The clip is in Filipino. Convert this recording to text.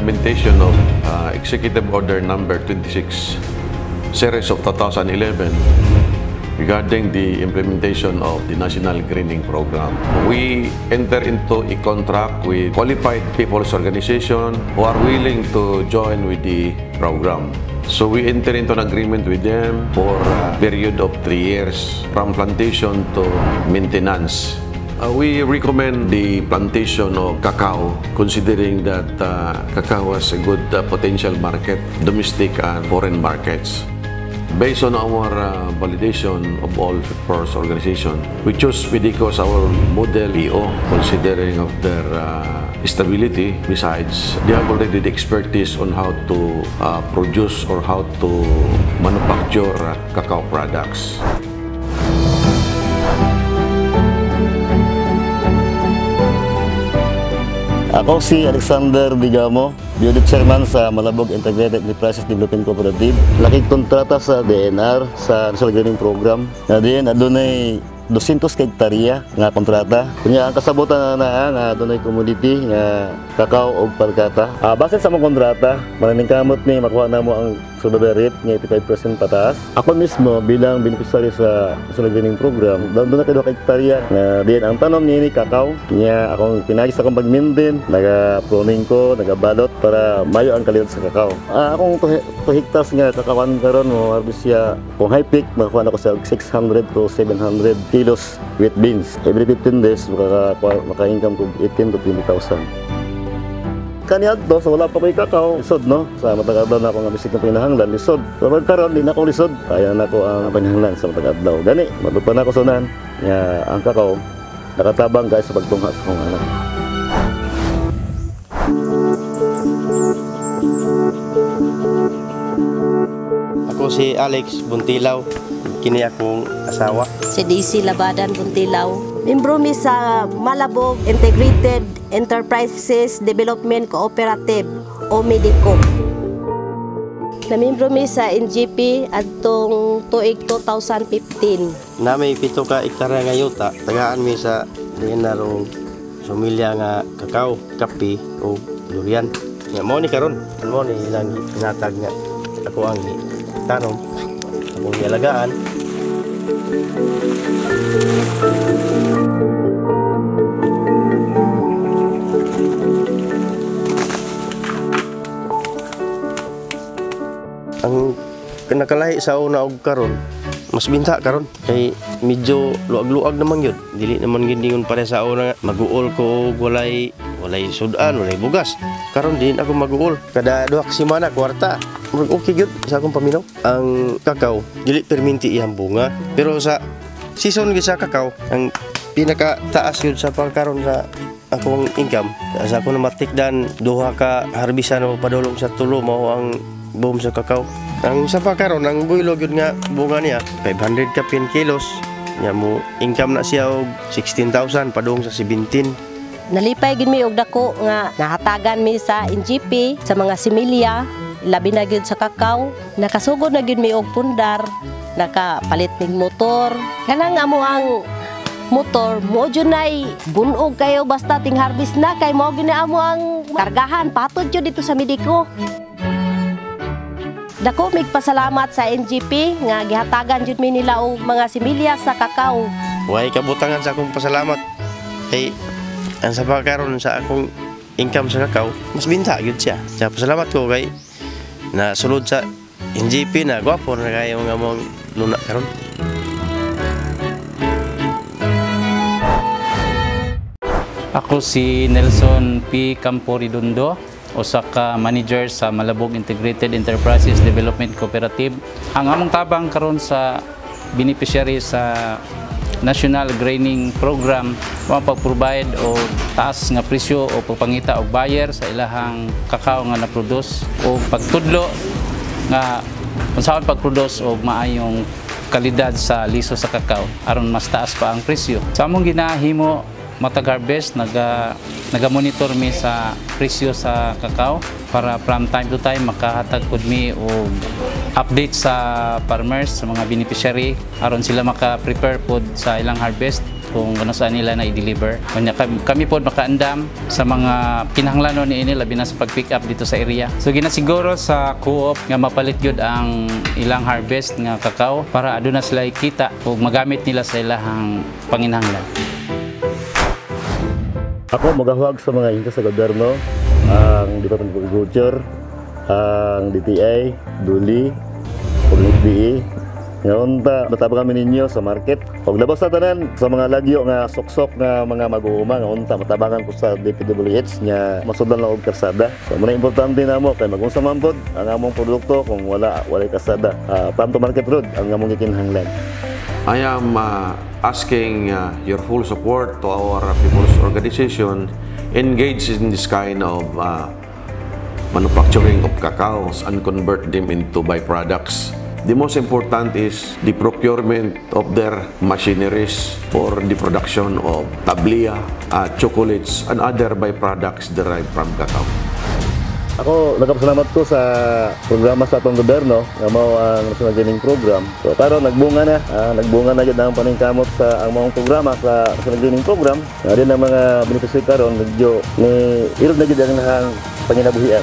implementation of Executive Order Number 26, Series of 2011, regarding the implementation of the National Greening Program. We enter into a contract with qualified people's organization who are willing to join with the program. So we enter into an agreement with them for a period of 3 years, from plantation to maintenance. We recommend the plantation of cacao, considering that cacao has a good potential market, domestic and foreign markets. Based on our validation of all first organization, we chose PDCO as our model EO, considering of their stability. Besides, they have already the expertise on how to produce or how to manufacture cacao products. Ako si Alexander Digamo, Beauty Chairman sa Malabog Integrated Enterprises Development Cooperative. Laking kontrata sa DNR sa National Greening Program. Na din, adunay 200 hektarya nga kontrata. Kunya ang kasabutan na adunay commodity nga kakao o palkata. Base sa mga kontrata, maraming kamot ni makuha na mo ang survival rate nga 85% pataas. Ako mismo bilang beneficiary sa National Greening Program, doon na kayo hektarya nga din ang tanom ni kakao. Kanya akong pinagis akong pag-maintain, naga-pruning ko, naga-balot para mayo ang kalidad sa kakao. Akong 2 hectares nga kakawan karon mo harvest siya kung high peak makuha ako sa 600 to 700 kilos wheat beans. Every 15 days maka-income ko 18 to 20,000. Kaniad to, so wala pa ko'y kakao, lisod no? Sa matag-adlaw na ako nga bisik na pinahanglan, lisod. So magkaroon, di na ako lisod. Kaya na ako ang pinahanglan sa matag-adlaw. Gani, matupan ako sunan, nga ang kakao, nakatabang guys sa pagtungha sa kong anak. Ako si Alex Buntilaw, kini akong asawa. Si DC Labadan Buntilaw. Membro mi sa Malabog Integrated Enterprises Development Cooperative o MEDECO. Namembro mi sa NGP adtong tuig 2015. Na may 7 ka hektarya nga yuta, tagaan mi sa dinarong sumilya nga kakao, kape o durian. Nga mo ni karon, mo ni ilang pinatag nga ako ang tanom, akong gialagaan. Ang nakalahi sa una og karon, mas binta karon kay medyo luag-luag naman yun. Dili naman gindigon pare sa una nga mag-uol ko og walay sudan, walay bugas. Karon din ako mag-uol kada 2 semana kwarta. Okay gyud sa akong paminaw. Ang kakao dili perminti iyang bunga, pero sa season gyud sa kakao ang pinaka taas gyud sa pagkaron sa akong income. Sa ako na matikdan 2 ka harbisan o padulong sa tulo mao ang boom sa kakao. Ang sa pagkaron ang buylog yun nga bunga niya 500 ka pin kilos. Nya mo income na siya og 16,000 padung sa 17. Nalipay gid mi og dako nga nahatagan mi sa NGP sa mga similya, labi na gyud sa kakao. Nakasugod na gyud mi og pundar, nakapalit ning motor. Kanang amo ang motor mo junay bunog kayo basta ting harvest na kay mo gina amo ang kargahan patod jud dito sa MEDECO. Dako mig pasalamat sa NGP nga gihatagan jud mi nila og mga similya sa kakao. Way kabutangan sa akong pasalamat. Kay ang sa pagkaron sa akong income sa kakao, mas binta gyud siya. Sa pasalamat ko kay na sulod sa NGP na gwapo na kayo nga mong luna karon. Ako si Nelson P. Camporidundo, usa ka manager sa Malabog Integrated Enterprises Development Cooperative. Ang among tabang karon sa beneficiary sa National Greening Program mapag-provide o taas nga presyo o pagpangita og buyer sa ilahang kakao nga na-produce o pagtudlo nga unsaon pag-produce og maayong kalidad sa liso sa kakao aron mas taas pa ang presyo. Sa among ginahimo matag harvest naga-monitor mi sa presyo sa kakao para from time to time makahatag pud mi og update sa farmers sa mga beneficiary aron sila maka-prepare pud sa ilang harvest kung ano saan nila na i-deliver. Kanya kami po makaandam sa mga kinahanglanon ni ini labi na sa pag-pick up dito sa area. So ginasiguro sa co-op nga mapalit gyud ang ilang harvest nga kakao para aduna sila kita ug magamit nila sa ilahang panginahanglan. Ako magahuwag sa mga hinsa sa gobyerno, ang Department of Agriculture, ang DTI, DULI, ug NFDE. Ngayon mataba kami ninyo sa market. Pag labas sa tanan sa mga lagyo nga sok-sok nga mga mag-uuma, ngayon matabangan ko sa DPWH nga masudlan lang og karsada. So muna importante namo kay magunsa man pod ang among produkto kung walay kasada. Farm to market road ang among gikinahanglan. I am asking your full support to our people's organization engaged in this kind of manufacturing of cacaos and convert them into byproducts. The most important is the procurement of their machineries for the production of tablia, chocolates, and other byproducts derived from cacao. Ako, nagpasalamat ko sa programa sa atong gobyerno nga mao ang National Greening Program. So karon nagbunga na gyud ang paningkamot sa ang mga programa sa National Greening Program. Din ang mga benepisyo karon medyo ni irog na gyud ang panginabuhian.